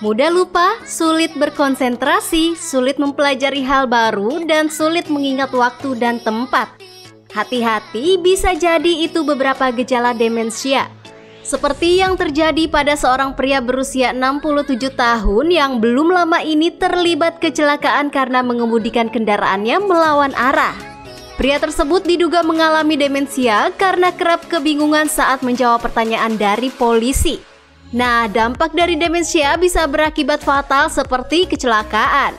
Mudah lupa, sulit berkonsentrasi, sulit mempelajari hal baru, dan sulit mengingat waktu dan tempat. Hati-hati, bisa jadi itu beberapa gejala demensia. Seperti yang terjadi pada seorang pria berusia 67 tahun yang belum lama ini terlibat kecelakaan karena mengemudikan kendaraannya melawan arah. Pria tersebut diduga mengalami demensia karena kerap kebingungan saat menjawab pertanyaan dari polisi. Nah, dampak dari demensia bisa berakibat fatal seperti kecelakaan.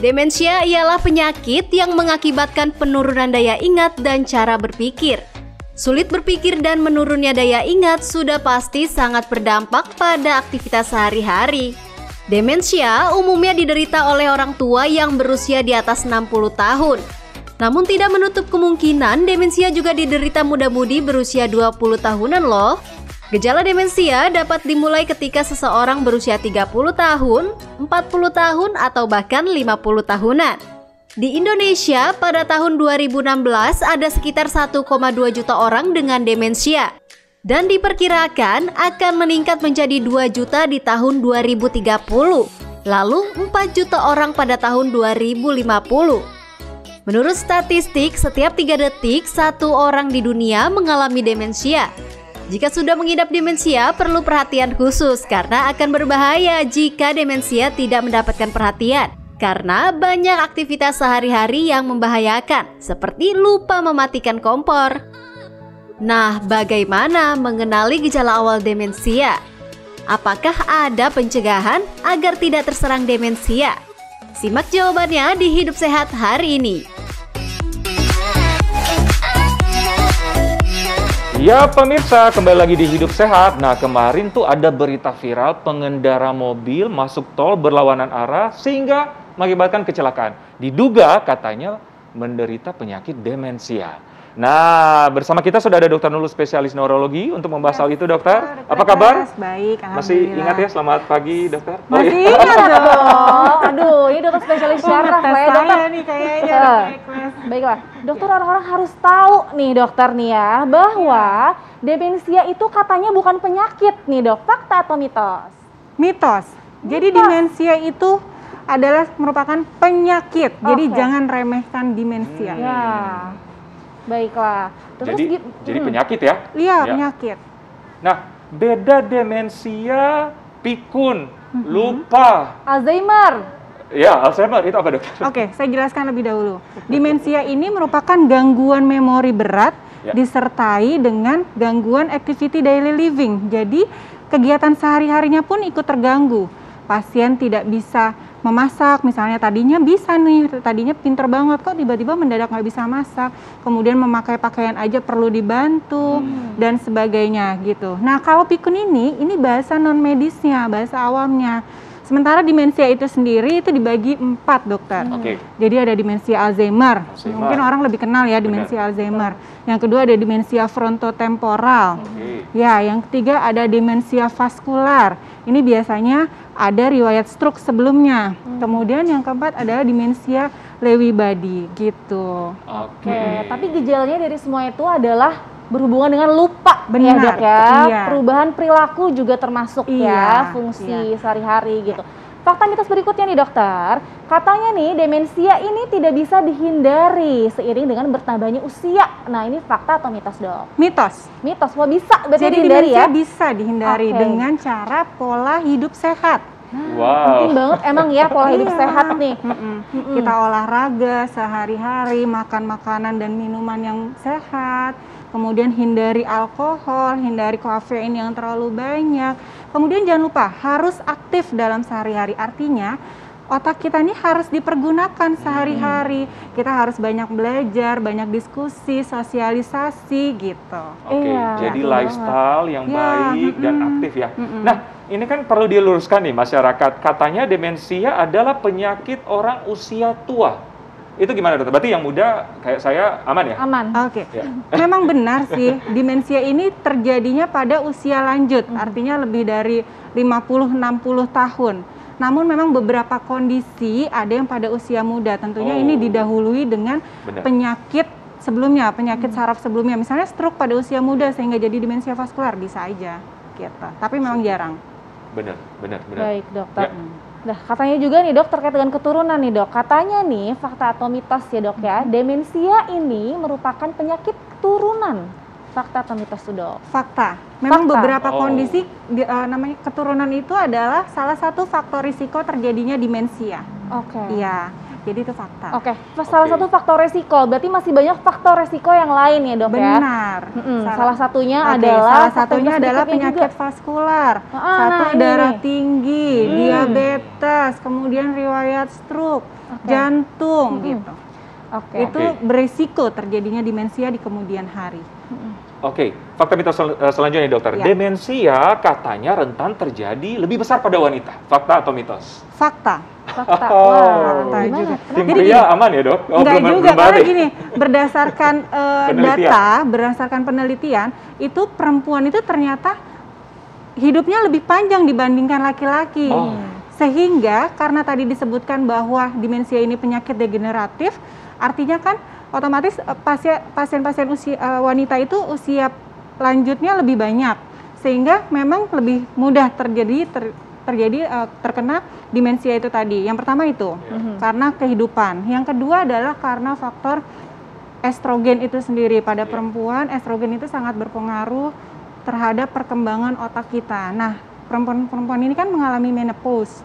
Demensia ialah penyakit yang mengakibatkan penurunan daya ingat dan cara berpikir. Sulit berpikir dan menurunnya daya ingat sudah pasti sangat berdampak pada aktivitas sehari-hari. Demensia umumnya diderita oleh orang tua yang berusia di atas 60 tahun. Namun tidak menutup kemungkinan demensia juga diderita muda-mudi berusia 20 tahunan loh. Gejala demensia dapat dimulai ketika seseorang berusia 30 tahun, 40 tahun, atau bahkan 50 tahunan. Di Indonesia, pada tahun 2016 ada sekitar 1,2 juta orang dengan demensia. Dan diperkirakan akan meningkat menjadi 2 juta di tahun 2030. Lalu 4 juta orang pada tahun 2050. Menurut statistik, setiap 3 detik, 1 orang di dunia mengalami demensia. Jika sudah mengidap demensia, perlu perhatian khusus karena akan berbahaya jika demensia tidak mendapatkan perhatian. Karena banyak aktivitas sehari-hari yang membahayakan, seperti lupa mematikan kompor. Nah, bagaimana mengenali gejala awal demensia? Apakah ada pencegahan agar tidak terserang demensia? Simak jawabannya di Hidup Sehat hari ini. Ya pemirsa, kembali lagi di Hidup Sehat. Nah, kemarin tuh ada berita viral pengendara mobil masuk tol berlawanan arah sehingga mengakibatkan kecelakaan. Diduga katanya menderita penyakit demensia. Nah, bersama kita sudah ada Dr. Nurul, spesialis neurologi untuk membahas hal itu, dokter. Apa kabar? Baik, masih ingat ya? Selamat pagi, dokter. Masih ingat dong. Aduh, ini dokter spesialis syaraf lah ya, dokter. Nih kayaknya. Baiklah, dokter, orang-orang harus tahu nih dokter nih ya, bahwa demensia itu katanya bukan penyakit nih dok, fakta atau mitos? Mitos. Jadi demensia itu adalah merupakan penyakit. Jadi jangan remehkan demensia. Ya. Baiklah. Terus jadi penyakit ya? Iya, penyakit. Nah, beda demensia, pikun, lupa, Alzheimer. Ya, Alzheimer itu apa, dokter? Oke, saya jelaskan lebih dahulu. Demensia ini merupakan gangguan memori berat disertai dengan gangguan activity daily living. Jadi, kegiatan sehari-harinya pun ikut terganggu. Pasien tidak bisa memasak, misalnya tadinya bisa nih, tadinya pinter banget, kok tiba-tiba mendadak nggak bisa masak, kemudian memakai pakaian aja perlu dibantu, dan sebagainya gitu. Nah, kalau pikun ini bahasa non-medisnya, bahasa awamnya. Sementara demensia itu sendiri itu dibagi 4, dokter. Jadi ada demensia Alzheimer. Mungkin orang lebih kenal ya demensia Alzheimer. Yang kedua ada demensia frontotemporal. Ya, yang ketiga ada demensia vaskular. Ini biasanya ada riwayat stroke sebelumnya. Kemudian yang keempat adalah demensia Lewy body gitu. Tapi gejalanya dari semua itu adalah berhubungan dengan lupa. Benar, ya dok ya. iya. Perubahan perilaku juga termasuk ya, fungsi sehari-hari gitu. Fakta mitos berikutnya nih dokter, katanya nih demensia ini tidak bisa dihindari seiring dengan bertambahnya usia. Nah, ini fakta atau mitos dok? Mitos. Mitos, wah bisa berarti Jadi dihindari demensia ya? bisa dihindari dengan cara pola hidup sehat. Penting banget emang ya pola hidup sehat nih. Kita olahraga sehari-hari, makan makanan dan minuman yang sehat. Kemudian hindari alkohol, hindari kafein yang terlalu banyak. Kemudian jangan lupa harus aktif dalam sehari-hari. Artinya otak kita ini harus dipergunakan sehari-hari. Kita harus banyak belajar, banyak diskusi, sosialisasi gitu. Jadi lifestyle yang baik dan aktif ya. Nah, ini kan perlu diluruskan nih masyarakat. Katanya demensia adalah penyakit orang usia tua. Itu gimana dokter? Berarti yang muda kayak saya aman ya? Aman. Oke. Memang benar sih, demensia ini terjadinya pada usia lanjut, artinya lebih dari 50-60 tahun. Namun memang beberapa kondisi ada yang pada usia muda, tentunya ini didahului dengan penyakit sebelumnya, penyakit saraf sebelumnya. Misalnya stroke pada usia muda sehingga jadi demensia vaskular, bisa aja gitu. Tapi memang jarang. benar. Baik, dokter. Ya. Nah, katanya juga nih dok, terkait dengan keturunan nih dok. Katanya nih, fakta atau mitos ya dok ya, demensia ini merupakan penyakit turunan. Fakta atau mitos tuh dok? Fakta. Memang Fakta. beberapa kondisi namanya keturunan itu adalah salah satu faktor risiko terjadinya demensia. Oke. Iya, jadi itu fakta. Oke, salah satu faktor resiko, berarti masih banyak faktor resiko yang lain ya dok ya? Benar. Salah satunya Oke, adalah salah satunya adalah penyakit vaskular, satu nah darah ini. tinggi, diabetes, kemudian riwayat stroke, jantung gitu. Oke. Itu berisiko terjadinya demensia di kemudian hari. Oke, fakta mitos selanjutnya dokter. Ya. Demensia katanya rentan terjadi lebih besar pada wanita. Fakta atau mitos? Fakta. Fakta. Oh. Wah, Fakta gimana? juga. Tim Jadi pria aman ya dok? Enggak juga, karena balik. gini, berdasarkan berdasarkan penelitian, itu perempuan itu ternyata hidupnya lebih panjang dibandingkan laki-laki. Oh. Sehingga karena tadi disebutkan bahwa demensia ini penyakit degeneratif, artinya kan otomatis pasien-pasien wanita itu usia lanjutnya lebih banyak, sehingga memang lebih mudah terkena demensia itu tadi. Yang pertama itu karena kehidupan. Yang kedua adalah karena faktor estrogen itu sendiri. Pada perempuan, estrogen itu sangat berpengaruh terhadap perkembangan otak kita. Nah, perempuan ini kan mengalami menopause.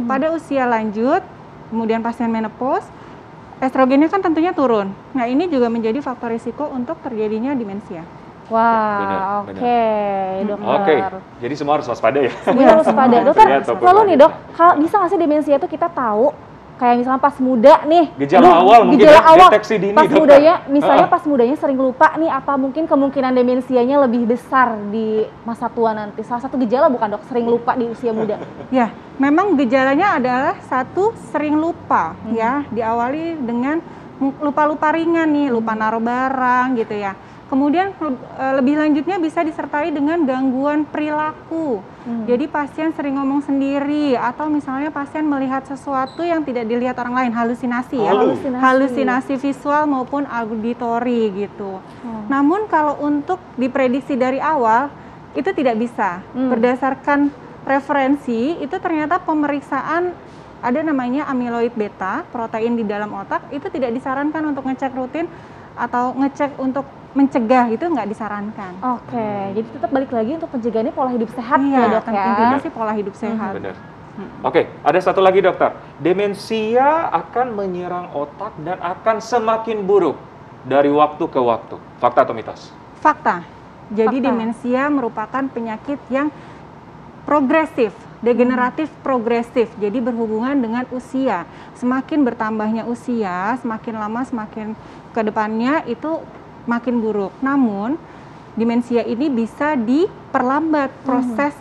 Pada usia lanjut, kemudian pasien menopause, estrogennya kan tentunya turun. Nah, ini juga menjadi faktor risiko untuk terjadinya demensia. Wah, Benar, oke, dokter. Oke, jadi semua harus waspada ya. Semua harus pada. Dokter, Lihat ataupun selalu nih wanita. dok, kalau bisa nggak sih demensia itu kita tahu, kayak misalnya pas muda nih. Gejala awal mungkin gejala ya, awal, deteksi dini, pas dokter. mudanya, misalnya pas mudanya sering lupa nih, apa mungkin kemungkinan demensianya lebih besar di masa tua nanti? Salah satu gejala bukan dok, sering lupa di usia muda? Ya, memang gejalanya adalah satu, sering lupa ya, diawali dengan lupa-lupa ringan nih, lupa naruh barang gitu ya. Kemudian lebih lanjutnya bisa disertai dengan gangguan perilaku. Jadi pasien sering ngomong sendiri, atau misalnya pasien melihat sesuatu yang tidak dilihat orang lain, halusinasi ya. Halusinasi visual maupun auditori gitu. Namun kalau untuk diprediksi dari awal itu tidak bisa. Berdasarkan referensi itu ternyata pemeriksaan ada namanya amyloid beta, protein di dalam otak, itu tidak disarankan untuk ngecek rutin atau ngecek untuk mencegah, itu nggak disarankan. Oke, jadi tetap balik lagi untuk pencegahannya pola hidup sehat Iya, ya dok ya. intinya sih pola hidup sehat. Benar. Oke, ada satu lagi dokter. Demensia akan menyerang otak dan akan semakin buruk dari waktu ke waktu. Fakta atau mitos? Fakta. Jadi Fakta. demensia merupakan penyakit yang progresif, degeneratif progresif. Jadi berhubungan dengan usia. Semakin bertambahnya usia, semakin lama semakin ke depannya itu makin buruk. Namun demensia ini bisa diperlambat proses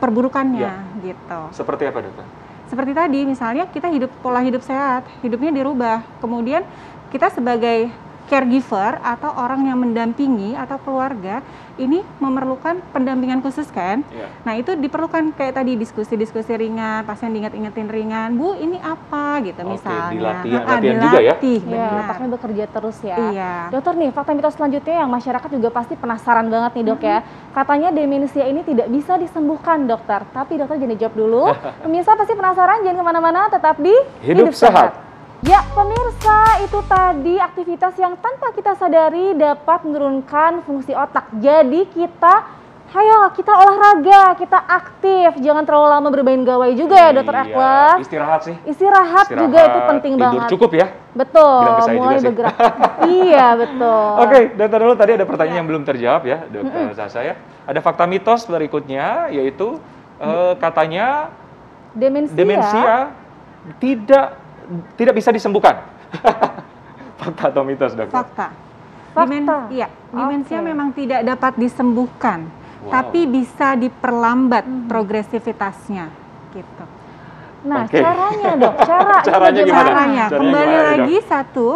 perburukannya gitu. Seperti apa dokter? Seperti tadi misalnya kita pola hidup sehat, hidupnya dirubah. Kemudian kita sebagai caregiver atau orang yang mendampingi atau keluarga ini memerlukan pendampingan khusus kan? Iya. Nah itu diperlukan kayak tadi diskusi-diskusi ringan, pasien diingat-ingetin ringan, Bu ini apa gitu misalnya. Latihan juga ya? Iya, otaknya bekerja terus ya. Iya. Dokter nih, fakta mitos selanjutnya yang masyarakat juga pasti penasaran banget nih dok ya. Katanya demensia ini tidak bisa disembuhkan dokter. Tapi dokter jangan dijawab dulu. Pemirsa pasti penasaran, jangan kemana-mana, tetap di Hidup Sehat. Ya pemirsa, itu tadi aktivitas yang tanpa kita sadari dapat menurunkan fungsi otak. Jadi kita olahraga, kita aktif, jangan terlalu lama bermain gawai juga ya dokter Ekles. Istirahat sih. Istirahat juga itu penting tidur banget. Cukup ya. Betul, Bilang ke saya mulai juga sih. bergerak. Iya betul. Oke, dokter dulu tadi ada pertanyaan yang belum terjawab ya, dokter Sasa ya. Ada fakta mitos berikutnya, yaitu katanya demensia tidak bisa disembuhkan. Fakta atau mitos dokter? Fakta. Fakta. Demensia Oke. memang tidak dapat disembuhkan, tapi bisa diperlambat progresivitasnya gitu. Nah, Oke. caranya dok, Caranya gimana? Caranya kembali gimana, Dok? lagi satu,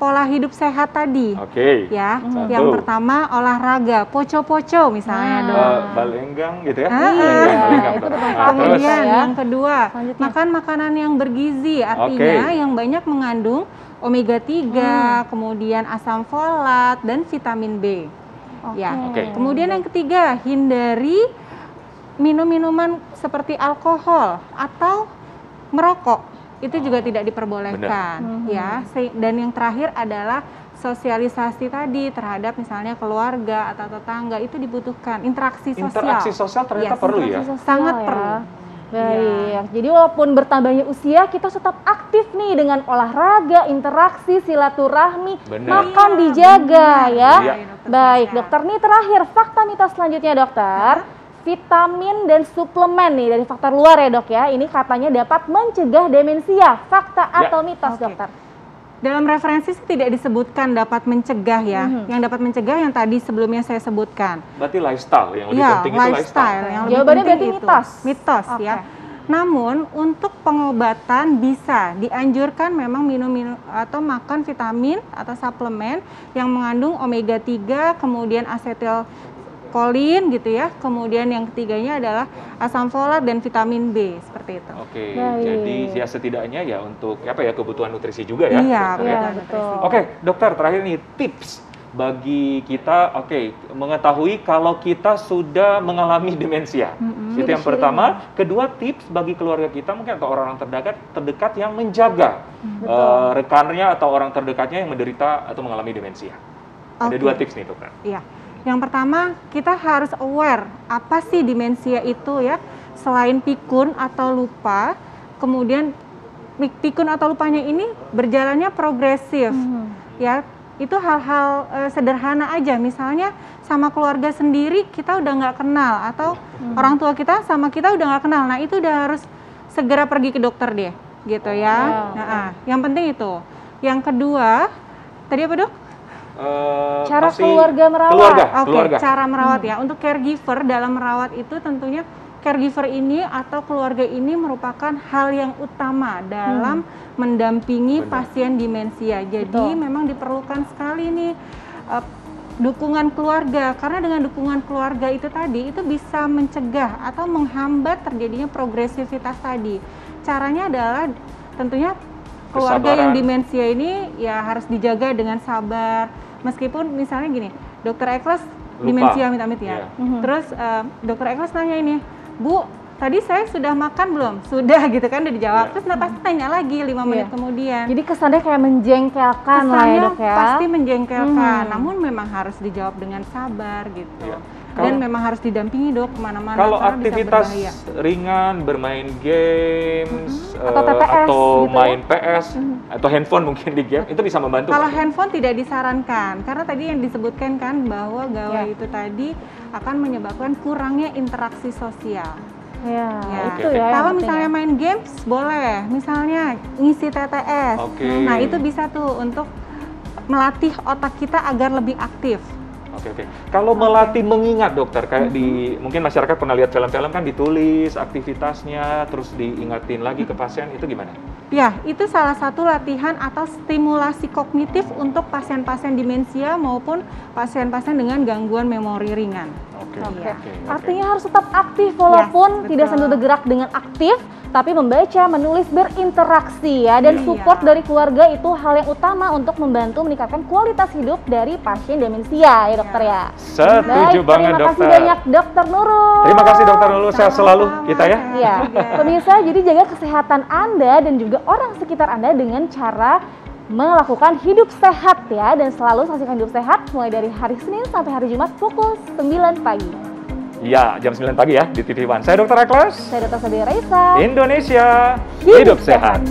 pola hidup sehat tadi. Oke. Ya, Satu. yang pertama olahraga, poco-poco misalnya dong. Balenggang gitu ya? Iya, Balenggang, itu dokter. betul. Nah, terus? Kemudian ya. yang kedua, Selanjutnya. makan makanan yang bergizi, artinya Oke. yang banyak mengandung omega 3, kemudian asam folat dan vitamin B. Ya. Oke. Kemudian yang ketiga, hindari minum minuman seperti alkohol atau merokok itu juga tidak diperbolehkan, ya. Dan yang terakhir adalah sosialisasi tadi terhadap misalnya keluarga atau tetangga itu dibutuhkan interaksi sosial. Interaksi sosial ternyata perlu ya. Sangat perlu. Baik, jadi walaupun bertambahnya usia, kita tetap aktif nih dengan olahraga, interaksi, silaturahmi, makan dijaga ya. Baik, dokter nih terakhir fakta mitos selanjutnya dokter. Vitamin dan suplemen nih dari faktor luar ya dok ya, ini katanya dapat mencegah demensia. Fakta atau mitos dokter? Dalam referensi tidak disebutkan dapat mencegah ya. Yang dapat mencegah yang tadi sebelumnya saya sebutkan. Berarti lifestyle yang lebih penting itu lifestyle. Jawabannya berarti mitos. Mitos ya. Namun untuk pengobatan bisa dianjurkan memang minum atau makan vitamin atau suplemen yang mengandung omega 3, kemudian asetilkolin gitu ya. Kemudian yang ketiganya adalah asam folat dan vitamin B seperti itu. Oke, jadi ya setidaknya ya untuk apa ya kebutuhan nutrisi juga ya. Iya, betul. Oke, dokter terakhir nih tips bagi kita, mengetahui kalau kita sudah mengalami demensia. Itu yang pertama. Kedua, tips bagi keluarga kita mungkin atau orang-orang terdekat yang menjaga rekannya atau orang terdekatnya yang menderita atau mengalami demensia. Ada 2 tips nih dokter. Iya. Yang pertama, kita harus aware apa sih demensia itu ya. Selain pikun atau lupa, kemudian pikun atau lupanya ini berjalannya progresif. Ya, itu hal-hal sederhana aja. Misalnya sama keluarga sendiri kita udah nggak kenal atau orang tua kita sama kita udah nggak kenal. Nah, itu udah harus segera pergi ke dokter deh, gitu ya. Nah, yang penting itu. Yang kedua, tadi apa dok? Cara keluarga merawat. Oke, cara merawat ya. Untuk caregiver dalam merawat itu tentunya caregiver ini atau keluarga ini merupakan hal yang utama dalam mendampingi pasien demensia. Jadi memang diperlukan sekali nih dukungan keluarga, karena dengan dukungan keluarga itu tadi itu bisa mencegah atau menghambat terjadinya progresivitas tadi. Caranya adalah tentunya keluarga yang demensia ini ya harus dijaga dengan sabar. Meskipun misalnya gini, dokter Eklas demensia amit-amit ya. Terus dokter Eklas nanya ini, Bu, tadi saya sudah makan belum? Sudah gitu kan, udah dijawab. Terus pasti tanya lagi 5 menit kemudian. Jadi kesannya kayak menjengkelkan lah ya dok ya. Pasti menjengkelkan, namun memang harus dijawab dengan sabar gitu. Dan memang harus didampingi dok kemana-mana. Kalau aktivitas ringan, bermain games, atau TPS, atau gitu main PS, atau handphone mungkin di game, itu bisa membantu. Kalau handphone tidak disarankan, karena tadi yang disebutkan kan bahwa gawai itu tadi akan menyebabkan kurangnya interaksi sosial. Itu ya. Kalau misalnya main games boleh, misalnya ngisi TTS. Nah itu bisa tuh untuk melatih otak kita agar lebih aktif. Kalau melatih mengingat dokter, kayak di mungkin masyarakat pernah lihat film-film kan ditulis aktivitasnya, terus diingatin lagi ke pasien, itu gimana? Ya, itu salah satu latihan atau stimulasi kognitif untuk pasien-pasien demensia maupun pasien-pasien dengan gangguan memori ringan. Artinya harus tetap aktif walaupun tidak sambil bergerak dengan aktif, tapi membaca, menulis, berinteraksi ya, dan support dari keluarga itu hal yang utama untuk membantu meningkatkan kualitas hidup dari pasien demensia ya dokter ya. Setuju banget dokter. Terima kasih banyak dokter Nurul. Terima kasih dokter Nurul, sehat selalu kita ya. Iya. Pemirsa, jadi jaga kesehatan Anda dan juga orang sekitar Anda dengan cara melakukan hidup sehat ya, dan selalu saksikan Hidup Sehat mulai dari hari Senin sampai hari Jumat pukul 9 pagi. Iya, jam 9 pagi ya di TV One. Saya Dr. Eklas. Saya Dr. Sadia Raisa. Indonesia hidup sehat.